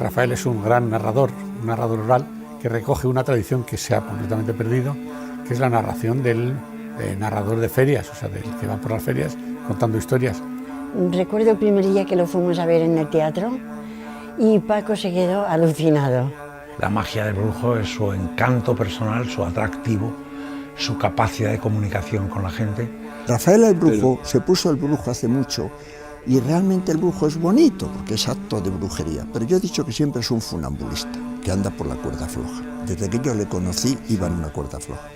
Rafael es un gran narrador, un narrador oral que recoge una tradición que se ha completamente perdido, que es la narración del narrador de ferias, o sea, del que va por las ferias contando historias. Recuerdo el primer día que lo fuimos a ver en el teatro y Paco se quedó alucinado. La magia del brujo es su encanto personal, su atractivo, su capacidad de comunicación con la gente. Rafael el brujo se puso el brujo hace mucho y realmente el brujo es bonito porque es acto de brujería, pero yo he dicho que siempre es un funambulista que anda por la cuerda floja. Desde que yo le conocí iba en una cuerda floja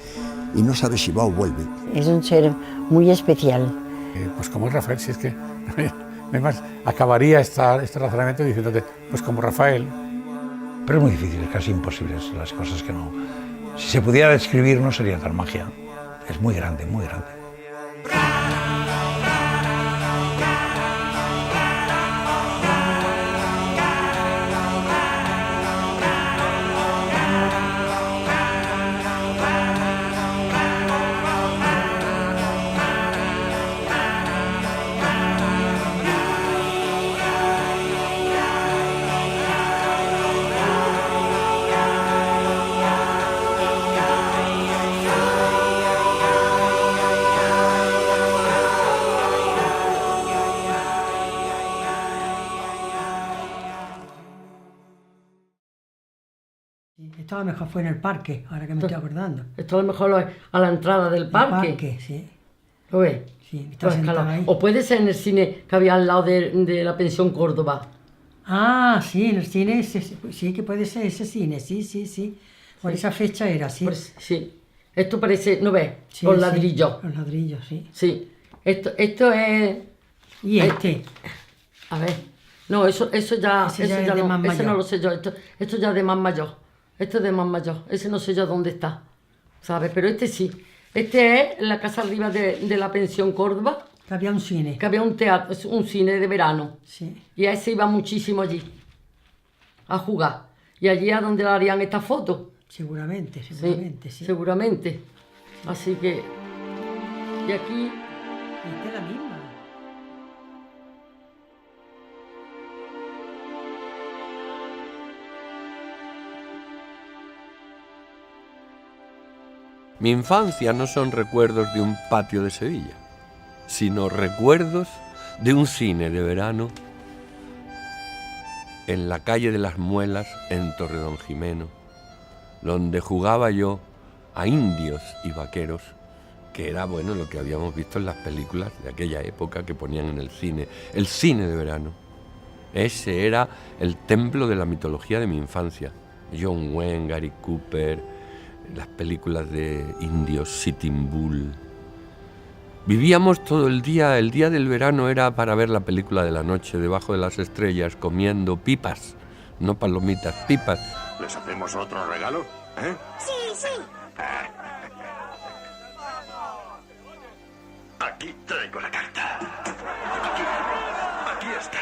y no sabe si va o vuelve. Es un ser muy especial. Pues como es Rafael, si es que además acabaría este razonamiento diciéndote, pues como Rafael. Pero es muy difícil, es casi imposible, las cosas que no... Si se pudiera describir no sería tal magia. Es muy grande, muy grande. Esto a lo mejor fue en el parque, ahora que me estoy acordando. Esto a lo mejor a la entrada del parque. El parque, sí. ¿Lo ves? Sí, está sentado ahí. O puede ser en el cine que había al lado de la pensión Córdoba. Ah, sí, en el cine, sí que puede ser ese cine, sí. Por esa fecha era, sí. Pues, sí. Esto parece, ¿no ves? Sí, Los sí, ladrillos. Los ladrillos, sí. Sí. Esto es... ¿Y este? A ver. No, eso ya... Ese ya es de no, más ese mayor. no lo sé yo. Esto ya es de más mayor. Esto es de más mayor. Ese no sé yo dónde está. ¿Sabes? Pero este sí. Este es la casa arriba de la pensión Córdoba. Que había un cine. Que había un teatro, un cine de verano. Sí. Y a ese iba muchísimo allí. A jugar. Y allí es donde le harían estas fotos. Seguramente, sí. Seguramente. Así que... Y aquí... Esta es la misma. Mi infancia no son recuerdos de un patio de Sevilla, sino recuerdos de un cine de verano en la calle de las Muelas, en Torredonjimeno, donde jugaba yo a indios y vaqueros, que era, bueno, lo que habíamos visto en las películas de aquella época que ponían en el cine de verano. Ese era el templo de la mitología de mi infancia. John Wayne, Gary Cooper, las películas de indios, Sitting Bull. Vivíamos todo el día del verano era para ver la película de la noche debajo de las estrellas, comiendo pipas, no palomitas, pipas. ¿Les hacemos otro regalo? ¿Eh? Sí. Aquí traigo la carta. Aquí está.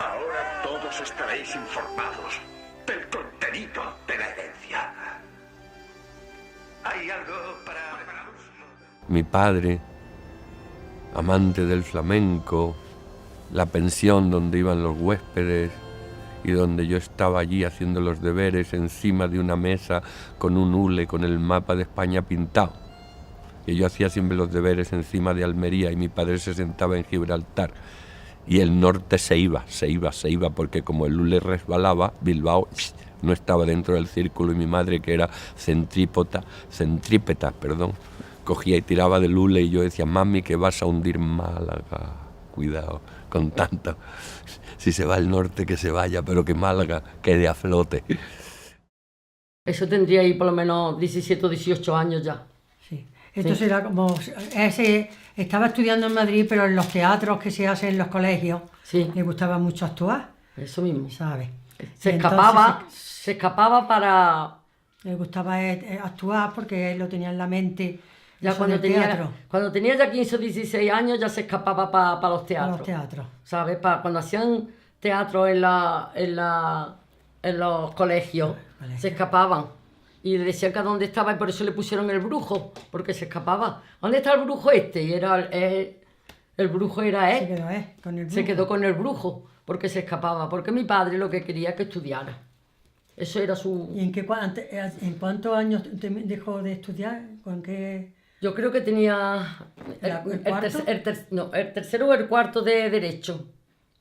Ahora todos estaréis informados del contenido de la herencia. ¿Hay algo para prepararos? Mi padre, amante del flamenco, la pensión donde iban los huéspedes y donde yo estaba allí haciendo los deberes encima de una mesa con un hule con el mapa de España pintado. Y yo hacía siempre los deberes encima de Almería y mi padre se sentaba en Gibraltar. Y el norte se iba, porque como el hule resbalaba, Bilbao no estaba dentro del círculo y mi madre, que era centrípeta, cogía y tiraba del hule y yo decía, mami, que vas a hundir Málaga, cuidado, con tanto, si se va al norte que se vaya, pero que Málaga quede a flote. Eso tendría ahí por lo menos 17 o 18 años ya. Sí. Esto será como... estaba estudiando en Madrid, pero en los teatros que se hacen en los colegios, le gustaba mucho actuar. Eso mismo. ¿Sabes? Se escapaba para... Le gustaba actuar porque él lo tenía en la mente. Ya cuando tenía ya 15 o 16 años ya se escapaba para los teatros. Para los teatros. ¿Sabes? Cuando hacían teatro en los colegios, se escapaban. Y le decían que a dónde estaba y por eso le pusieron el brujo, porque se escapaba. ¿Dónde está el brujo este? Y era el brujo era él. Se quedó con el brujo. Se quedó con el brujo, porque se escapaba, porque mi padre lo que quería es que estudiara. Eso era su... ¿Y en cuántos años te dejó de estudiar? ¿Con qué...? Yo creo que tenía el tercero o el cuarto de Derecho.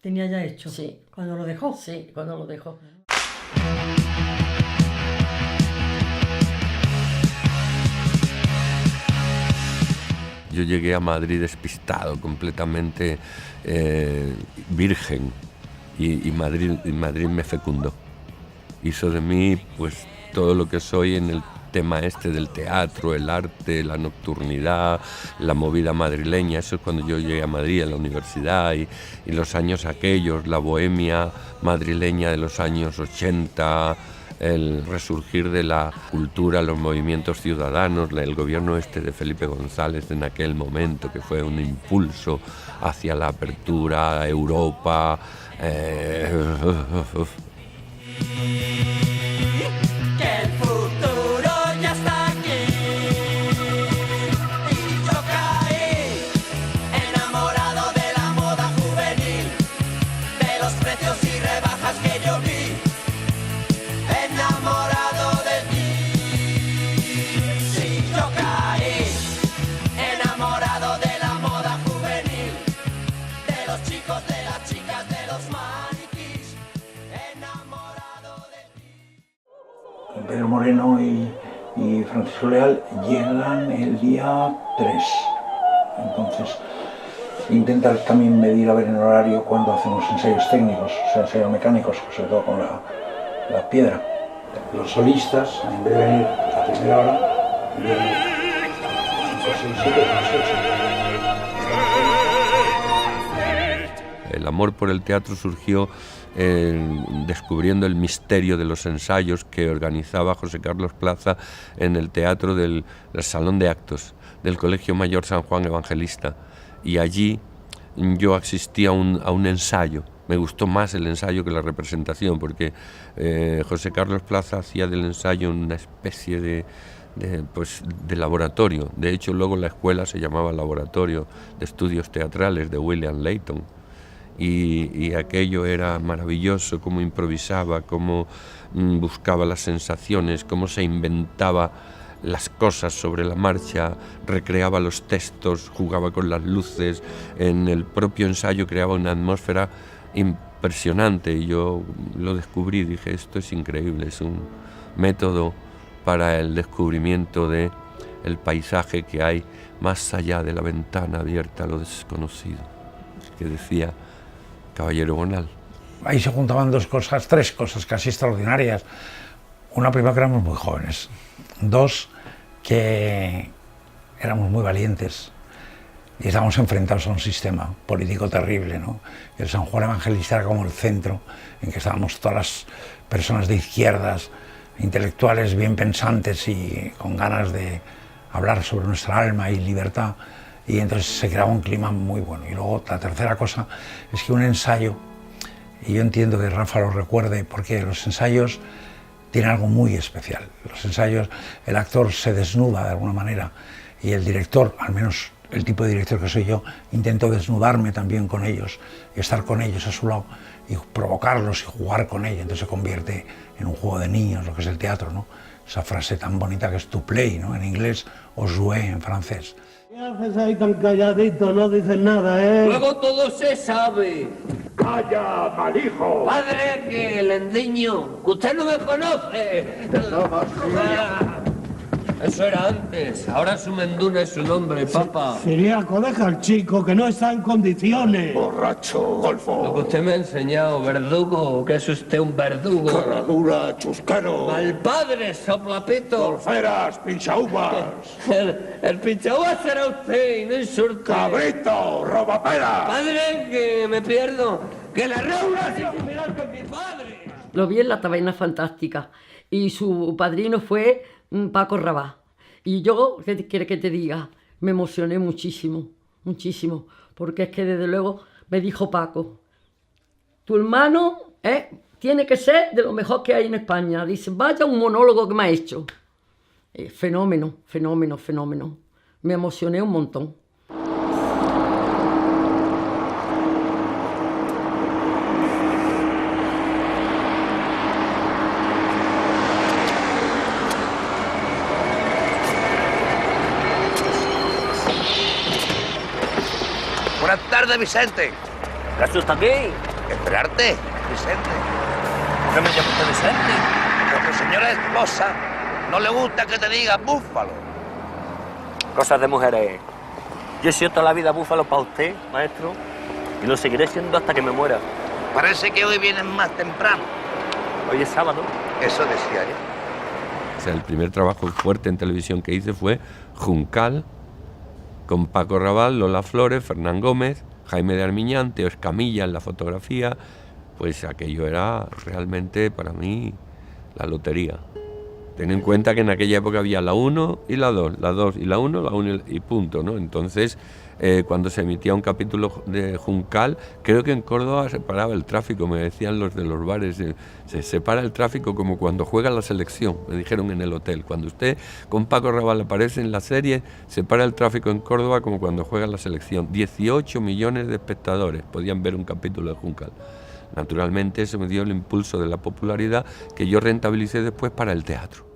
¿Tenía ya hecho? Sí. ¿Cuando lo dejó? Sí, cuando lo dejó. Yo llegué a Madrid despistado, completamente virgen, y Madrid me fecundó. Hizo de mí pues todo lo que soy en el tema este del teatro, el arte, la nocturnidad, la movida madrileña. Eso es cuando yo llegué a Madrid, a la universidad, y los años aquellos, la bohemia madrileña de los años 80, el resurgir de la cultura, los movimientos ciudadanos, el gobierno de Felipe González en aquel momento, que fue un impulso hacia la apertura a Europa. Pedro Moreno y Francisco Leal llegan el día 3. Entonces, intentar también medir a ver en horario cuando hacemos ensayos técnicos, o sea, ensayos mecánicos, sobre todo con la piedra. Los solistas, en vez de venir a primera hora, vienen 5, 6, 7, 8. El amor por el teatro surgió descubriendo el misterio de los ensayos que organizaba José Carlos Plaza en el teatro del Salón de Actos del Colegio Mayor San Juan Evangelista, y allí yo asistí a un ensayo. Me gustó más el ensayo que la representación, porque José Carlos Plaza hacía del ensayo una especie de laboratorio. De hecho, luego la escuela se llamaba Laboratorio de Estudios Teatrales de William Layton. Y aquello era maravilloso, cómo improvisaba, cómo buscaba las sensaciones, cómo se inventaba las cosas sobre la marcha, recreaba los textos, jugaba con las luces. En el propio ensayo creaba una atmósfera impresionante, y yo lo descubrí, dije, esto es increíble, es un método para el descubrimiento de el paisaje que hay más allá de la ventana abierta a lo desconocido, que decía Caballero Bonal. Ahí se juntaban tres cosas casi extraordinarias. Una, primero, que éramos muy jóvenes. Dos, que éramos muy valientes y estábamos enfrentados a un sistema político terrible, ¿no? El San Juan Evangelista era como el centro en que estábamos todas las personas de izquierdas, intelectuales bien pensantes y con ganas de hablar sobre nuestra alma y libertad. Y entonces se creaba un clima muy bueno. Y luego la tercera cosa es que un ensayo, y yo entiendo que Rafa lo recuerde, porque los ensayos tienen algo muy especial. Los ensayos, el actor se desnuda de alguna manera, y el director, al menos el tipo de director que soy yo, intento desnudarme también con ellos, y estar con ellos a su lado, y provocarlos y jugar con ellos. Entonces se convierte en un juego de niños, lo que es el teatro, ¿no? Esa frase tan bonita que es to play, ¿no? En inglés, o jouer en francés. ¿Qué haces ahí tan calladito? No dices nada, ¿eh? Luego todo se sabe. ¡Calla, mal hijo! Padre, que el endiño, que usted no me conoce. Eso era antes, ahora su menduna es su nombre, papá. Siriaco, deja al chico, que no está en condiciones. Borracho, golfo. Lo que usted me ha enseñado, verdugo, que es usted un verdugo. Carradura, chuscaro. Mal padre, soplapito. Golferas, pinchauvas. El pinchauvas será usted y no insulte. Cabrito, robaperas. Padre, que me pierdo, que la reúna sin mirar con mi padre. Lo vi en la Taberna Fantástica y su padrino fue Paco Rabanne. Y yo, ¿qué quiere que te diga? Me emocioné muchísimo, muchísimo, porque es que desde luego me dijo Paco, tu hermano tiene que ser de lo mejor que hay en España. Dice, vaya un monólogo que me ha hecho. Fenómeno, fenómeno, fenómeno. Me emocioné un montón. Buenas tardes, Vicente. ¿Qué haces aquí? Esperarte, Vicente. ¿Por qué me llamas usted Vicente? Porque señora esposa no le gusta que te diga búfalo. Cosas de mujeres. Yo he sido toda la vida búfalo para usted, maestro, y lo seguiré siendo hasta que me muera. Parece que hoy vienes más temprano. Hoy es sábado. Eso decía yo. O sea, el primer trabajo fuerte en televisión que hice fue Juncal, con Paco Rabanne, Lola Flores, Fernán Gómez, Jaime de Armiñán, Teo Escamilla en la fotografía. Pues aquello era realmente para mí la lotería. Ten en cuenta que en aquella época había la 1 y la 2, la 2 y la 1, la 1 y punto, ¿no? Entonces, cuando se emitía un capítulo de Juncal, creo que en Córdoba se paraba el tráfico, me decían los de los bares, se separa el tráfico como cuando juega la selección, me dijeron en el hotel. Cuando usted con Paco Rabanne aparece en la serie, se para el tráfico en Córdoba como cuando juega la selección. 18 millones de espectadores podían ver un capítulo de Juncal. Naturalmente eso me dio el impulso de la popularidad que yo rentabilicé después para el teatro.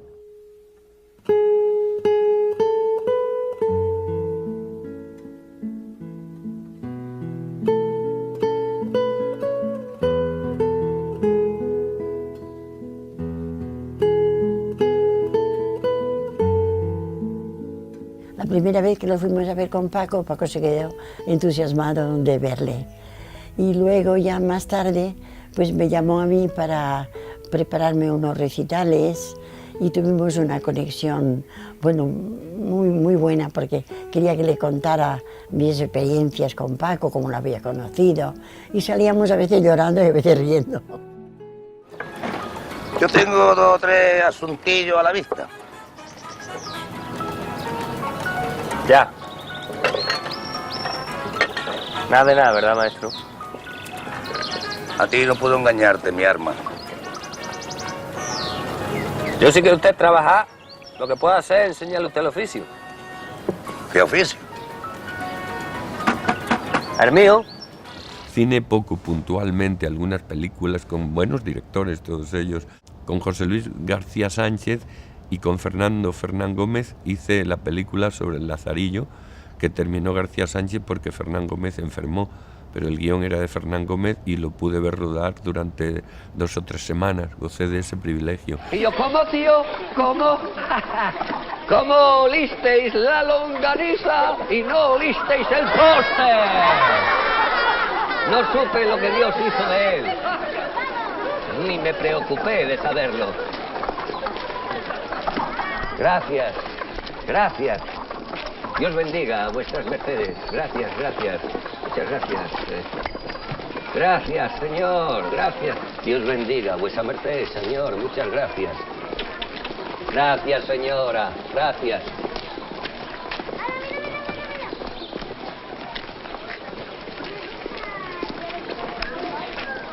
La primera vez que lo fuimos a ver con Paco, Paco se quedó entusiasmado de verle. Y luego ya más tarde, pues me llamó a mí para prepararme unos recitales y tuvimos una conexión, bueno, muy buena, porque quería que le contara mis experiencias con Paco, cómo lo había conocido, y salíamos a veces llorando y a veces riendo. Yo tengo 2 o 3 asuntillos a la vista. Ya. Nada de nada, ¿verdad, maestro? A ti no puedo engañarte, mi arma. Yo sí que usted trabajar, lo que pueda hacer es enseñarle a usted el oficio. ¿Qué oficio? El mío. Cine poco puntualmente, algunas películas con buenos directores, todos ellos. Con José Luis García Sánchez y con Fernán Gómez hice la película sobre el Lazarillo, que terminó García Sánchez porque Fernán Gómez enfermó, pero el guión era de Fernán Gómez y lo pude ver rodar durante 2 o 3 semanas, gocé de ese privilegio. Y yo, ¿cómo, tío? ¿Cómo? ¿Cómo olisteis la longaniza y no olisteis el póster? No supe lo que Dios hizo de él, ni me preocupé de saberlo. Gracias, gracias. Dios bendiga a vuestras mercedes. Gracias, gracias. Muchas gracias. Gracias, señor. Gracias. Dios bendiga a vuestra merced, señor. Muchas gracias. Gracias, señora. Gracias.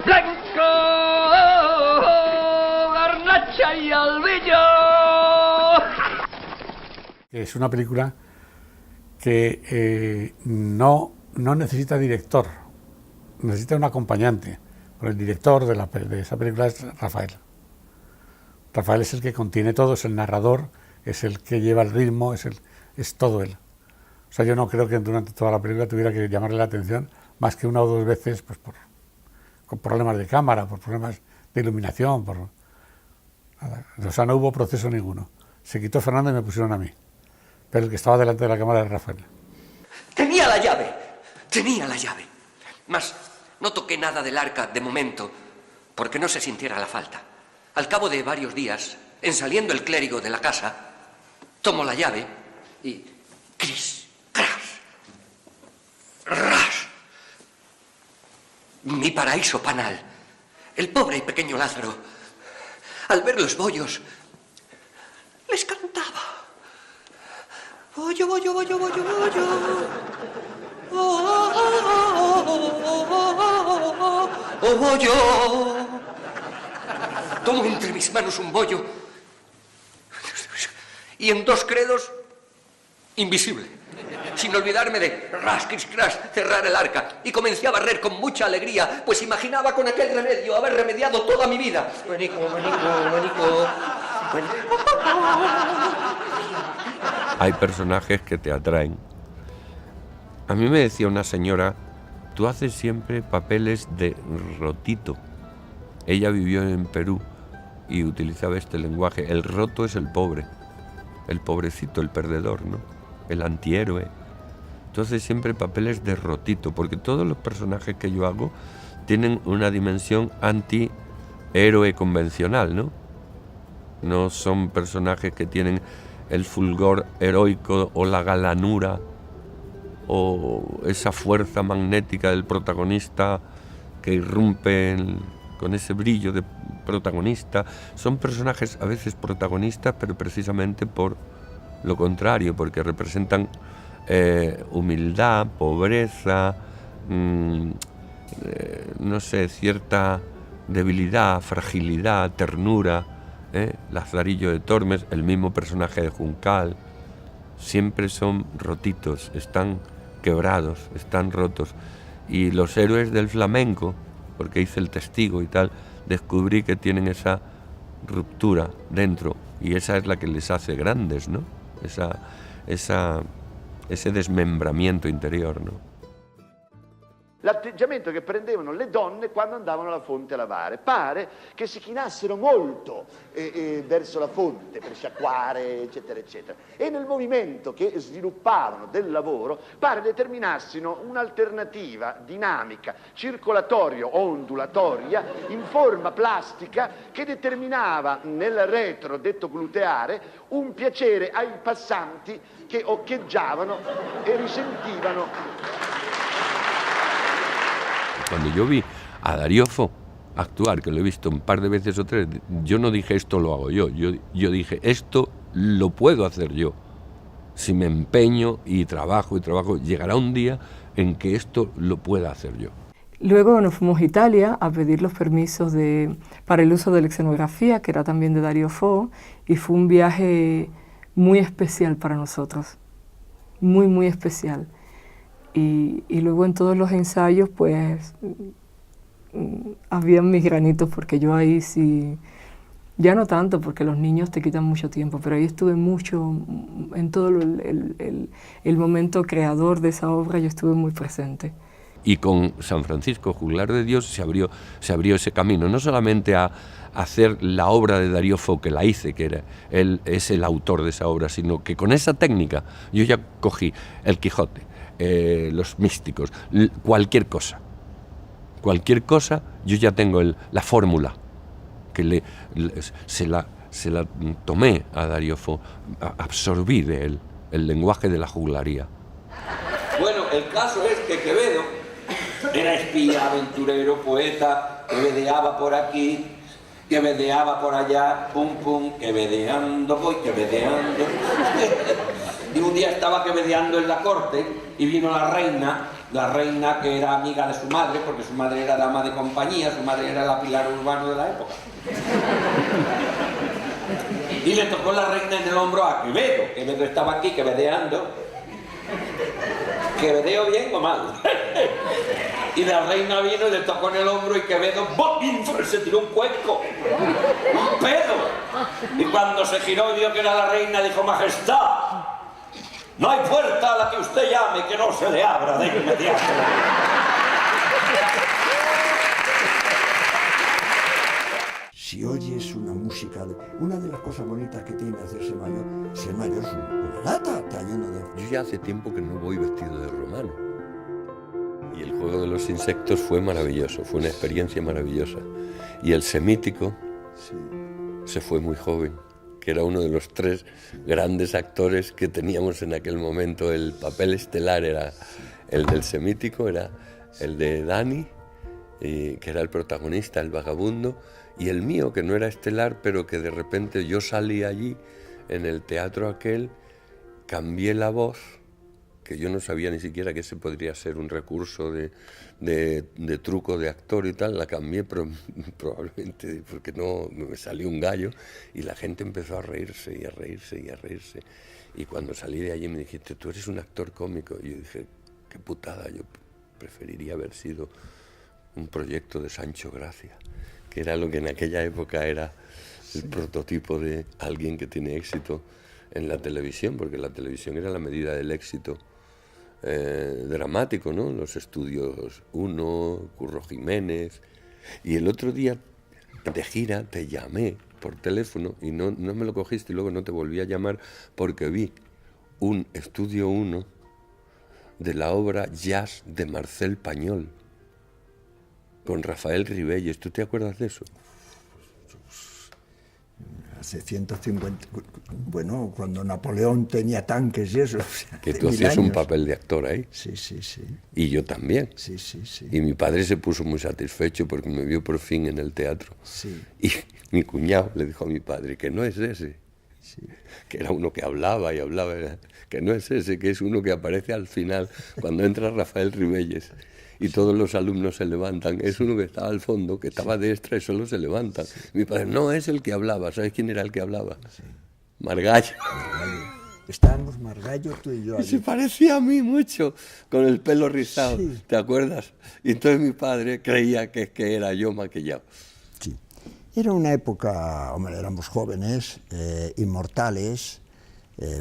Blanco, garnacha y albillo. Es una película que no necesita director, necesita un acompañante. Pero el director de esa película es Rafael. Rafael es el que contiene todo, es el narrador, es el que lleva el ritmo, es todo él. O sea, yo no creo que durante toda la película tuviera que llamarle la atención más que 1 o 2 veces, pues con problemas de cámara, por problemas de iluminación, nada. O sea, no hubo proceso ninguno. Se quitó Fernando y me pusieron a mí. Pero el que estaba delante de la cámara era Rafael. Tenía la llave, mas no toqué nada del arca de momento, porque no se sintiera la falta. Al cabo de varios días, en saliendo el clérigo de la casa, tomo la llave y... ¡cris! ¡cras! ¡ras! Mi paraíso panal, el pobre y pequeño Lázaro, al ver los bollos, les cantaba. Bollo, bollo, bollo, bollo, bollo. Oh, bollo. Tomo entre mis manos un bollo y en 2 credos, invisible, sin olvidarme de ras, cris, cras, cerrar el arca, y comencé a barrer con mucha alegría, pues imaginaba con aquel remedio haber remediado toda mi vida. Manico, manico, manico. Hay personajes que te atraen. A mí me decía una señora tú haces siempre papeles de rotito. Ella vivió en Perú y utilizaba este lenguaje. El roto es el pobre, el pobrecito, el perdedor, ¿no? El antihéroe. Tú haces siempre papeles de rotito, porque todos los personajes que yo hago tienen una dimensión antihéroe convencional, ¿no? No son personajes que tienen el fulgor heroico o la galanura o esa fuerza magnética del protagonista que irrumpe con ese brillo de protagonista. Son personajes a veces protagonistas, pero precisamente por lo contrario, porque representan humildad, pobreza, no sé, cierta debilidad, fragilidad, ternura. Lazarillo de Tormes, el mismo personaje de Juncal, siempre son rotitos, están quebrados, están rotos. Y los héroes del flamenco, porque hice El Testigo y tal, descubrí que tienen esa ruptura dentro, y esa es la que les hace grandes, ¿no? Ese desmembramiento interior, ¿no? L'atteggiamento che prendevano le donne quando andavano alla fonte a lavare. Pare che si chinassero molto verso la fonte per sciacquare, eccetera, eccetera. E nel movimento che sviluppavano del lavoro pare determinassero un'alternativa dinamica, circolatoria o ondulatoria, in forma plastica, che determinava nel retro, detto gluteare, un piacere ai passanti che occhieggiavano e risentivano. Cuando yo vi a Darío Fo actuar, que lo he visto un par de veces o tres, yo no dije esto lo hago yo dije esto lo puedo hacer yo. Si me empeño y trabajo, llegará un día en que esto lo pueda hacer yo. Luego nos fuimos a Italia a pedir los permisos para el uso de la escenografía, que era también de Darío Fo, y fue un viaje muy especial para nosotros, muy, muy especial. Y luego en todos los ensayos, pues, había mis granitos, porque yo ahí sí, ya no tanto, porque los niños te quitan mucho tiempo, pero ahí estuve mucho, en todo el momento creador de esa obra, yo estuve muy presente. Y con San Francisco, Juglar de Dios, se abrió ese camino, no solamente a hacer la obra de Darío Fo, que la hice, que él es el autor de esa obra, sino que con esa técnica yo ya cogí el Quijote, los místicos, cualquier cosa, yo ya tengo la fórmula, que se la tomé a Darío Fo, absorbí de él el lenguaje de la juglaría. Bueno, el caso es que Quevedo era espía, aventurero, poeta, quevedeaba por aquí, quevedeaba por allá, pum pum, quevedeando voy, quevedeando. Y un día estaba quevedeando en la corte y vino la reina que era amiga de su madre, porque su madre era dama de compañía, su madre era la Pilar Urbano de la época. Y le tocó la reina en el hombro a Quevedo. Quevedo estaba aquí quevedeando. ¿Quevedeo bien o mal? Y la reina vino y le tocó en el hombro y Quevedo ¡bum! Se tiró un cuenco, un pedo. Y cuando se giró y vio que era la reina, dijo: Majestad, no hay puerta a la que usted llame que no se le abra de inmediato. Si oyes una música, una de las cosas bonitas que tiene hacer ser mayor es una lata, está lleno de... Yo ya hace tiempo que no voy vestido de romano. Y el juego de los insectos fue maravilloso, fue una experiencia maravillosa. Y el semítico se fue muy joven, que era uno de los 3 grandes actores que teníamos en aquel momento. El papel estelar era el del semítico, era el de Dani, que era el protagonista, el vagabundo, y el mío, que no era estelar, pero que de repente yo salí allí, en el teatro aquel, cambié la voz, que yo no sabía ni siquiera que ese podría ser un recurso de truco de actor y tal, la cambié probablemente porque no me salió un gallo, y la gente empezó a reírse y a reírse y a reírse. Y cuando salí de allí me dijiste: tú eres un actor cómico. Y yo dije: qué putada, yo preferiría haber sido un proyecto de Sancho Gracia, que era lo que en aquella época era el prototipo de alguien que tiene éxito en la televisión, porque la televisión era la medida del éxito dramático, ¿no? Los estudios 1, Curro Jiménez. Y el otro día, de gira, te llamé por teléfono y no me lo cogiste y luego no te volví a llamar porque vi un estudio 1 de la obra Jazz de Marcel Pañol con Rafael Ribelles. ¿Tú te acuerdas de eso? Hace 150... Bueno, cuando Napoleón tenía tanques y eso... O sea, que tú hacías un papel de actor ahí. Sí, sí, sí. Y yo también. Sí, sí, sí. Y mi padre se puso muy satisfecho porque me vio por fin en el teatro. Sí. Y mi cuñado le dijo a mi padre que no es ese. Sí. Que era uno que hablaba y hablaba. Que no es ese, que es uno que aparece al final cuando entra Rafael Ribelles. Y todos los alumnos se levantan. Es uno que estaba al fondo, que estaba de extra y solo se levantan. Sí. Mi padre, no es el que hablaba. ¿Sabes quién era el que hablaba? Sí. Margallo. Estábamos Margallo, tú y yo. Y se parecía a mí mucho, con el pelo rizado. Sí. ¿Te acuerdas? Y entonces mi padre creía que era yo maquillado. Sí. Era una época, hombre, éramos jóvenes, inmortales,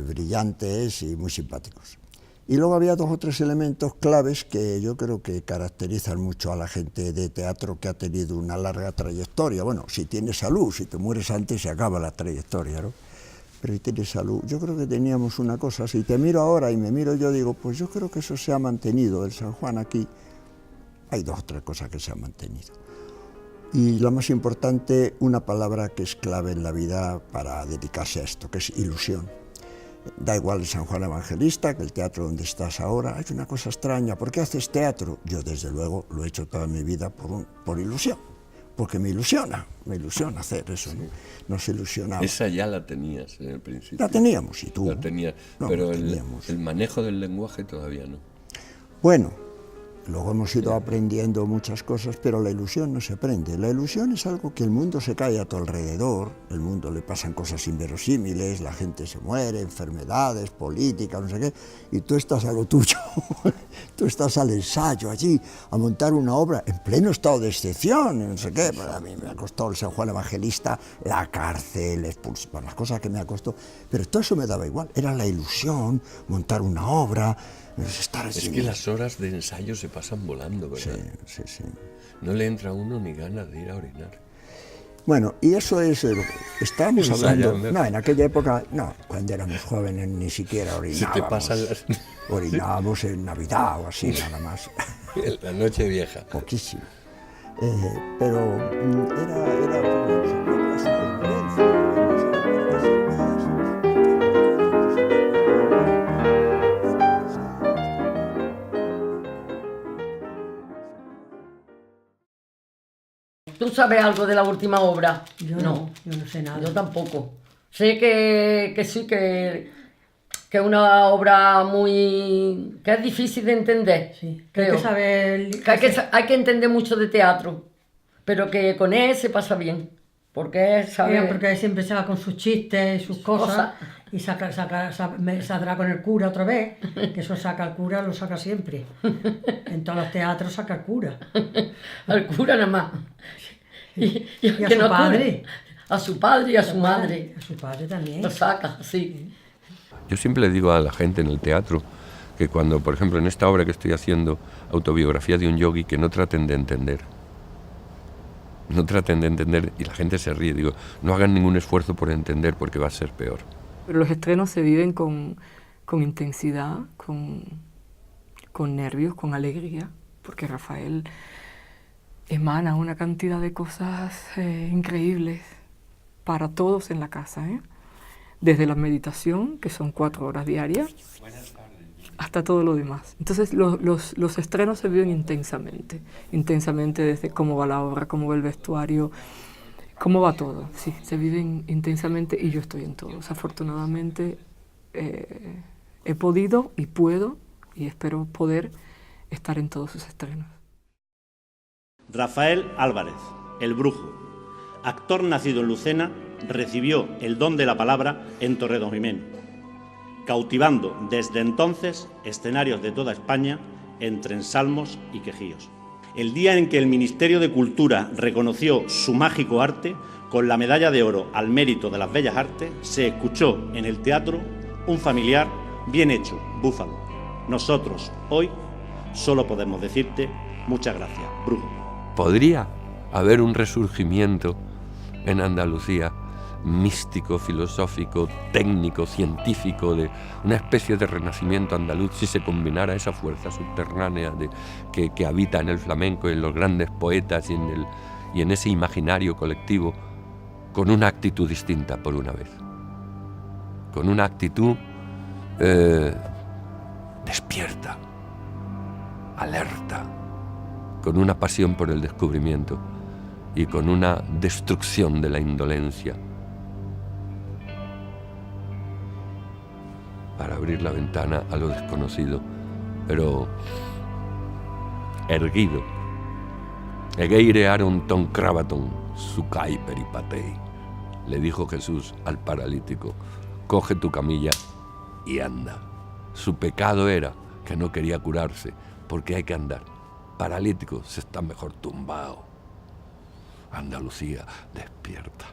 brillantes y muy simpáticos. Y luego había 2 o 3 elementos claves que yo creo que caracterizan mucho a la gente de teatro que ha tenido una larga trayectoria. Bueno, si tienes salud, si te mueres antes se acaba la trayectoria, ¿no? Pero si tienes salud, yo creo que teníamos una cosa, si te miro ahora y me miro yo digo, pues yo creo que eso se ha mantenido, el San Juan aquí, hay 2 o 3 cosas que se han mantenido. Y lo más importante, una palabra que es clave en la vida para dedicarse a esto, que es ilusión. Da igual el San Juan Evangelista que el teatro donde estás ahora. Hay una cosa extraña. ¿Por qué haces teatro? Yo, desde luego, lo he hecho toda mi vida por ilusión. Porque me ilusiona hacer eso, ¿no? Nos ilusionaba. Esa ya la tenías en el principio. La teníamos, y tú. La tenías, no, pero el manejo del lenguaje todavía no. Bueno, luego hemos ido aprendiendo muchas cosas, pero la ilusión no se aprende. La ilusión es algo que el mundo se cae a tu alrededor, el mundo le pasan cosas inverosímiles, la gente se muere, enfermedades, política, no sé qué, y tú estás a lo tuyo, tú estás al ensayo allí, a montar una obra en pleno estado de excepción, no sé qué. A mí me ha costado el San Juan Evangelista, la cárcel, expulsión, las cosas que me ha costado, pero todo eso me daba igual, era la ilusión, montar una obra. Es que las horas de ensayo se pasan volando, ¿verdad? Sí, sí, sí. No le entra a uno ni ganas de ir a orinar. Bueno, y eso es, estábamos hablando, no, en aquella época, no, cuando éramos jóvenes ni siquiera orinábamos. Se te pasan las... Orinábamos en Navidad o así, nada más. En la noche vieja. Poquísimo. Pero era la supervivencia. ¿Tú sabes algo de la última obra? Yo no sé nada. Yo tampoco. Sé que sí, que es una obra que es difícil de entender. Sí, que hay que saber... hay que entender mucho de teatro, pero que con él se pasa bien. Porque porque siempre se va con sus chistes, sus cosas, y saldrá con el cura otra vez, que eso saca el cura, lo saca siempre. En todos los teatros saca el cura. Al cura nada más. Y a su padre. A su padre y a su madre. A su padre también. Lo saca, sí. Yo siempre le digo a la gente en el teatro que cuando, por ejemplo, en esta obra que estoy haciendo, Autobiografía de un Yogi, que no traten de entender. No traten de entender y la gente se ríe. Digo, no hagan ningún esfuerzo por entender porque va a ser peor. Pero los estrenos se viven con intensidad, con nervios, con alegría, porque Rafael emana una cantidad de cosas increíbles para todos en la casa, ¿eh? Desde la meditación, que son 4 horas diarias, hasta todo lo demás. Entonces los estrenos se viven intensamente desde cómo va la obra, cómo va el vestuario, cómo va todo. Sí, se viven intensamente y yo estoy en todos. Afortunadamente he podido y puedo y espero poder estar en todos sus estrenos. Rafael Álvarez, el Brujo, actor nacido en Lucena, recibió el don de la palabra en Torredonjimeno, cautivando desde entonces escenarios de toda España entre ensalmos y quejíos. El día en que el Ministerio de Cultura reconoció su mágico arte con la medalla de oro al mérito de las bellas artes, se escuchó en el teatro un familiar bien hecho, búfalo. Nosotros, hoy, solo podemos decirte muchas gracias, brujo. Podría haber un resurgimiento en Andalucía místico, filosófico, técnico, científico, de una especie de renacimiento andaluz si se combinara esa fuerza subterránea que habita en el flamenco y en los grandes poetas y en ese imaginario colectivo, con una actitud distinta por una vez, con una actitud despierta, alerta, con una pasión por el descubrimiento y con una destrucción de la indolencia, para abrir la ventana a lo desconocido, pero erguido. Egeire aron ton cravaton, sucai peripatei, le dijo Jesús al paralítico, coge tu camilla y anda. Su pecado era que no quería curarse, porque hay que andar. Paralítico se está mejor tumbado. Andalucía, despierta.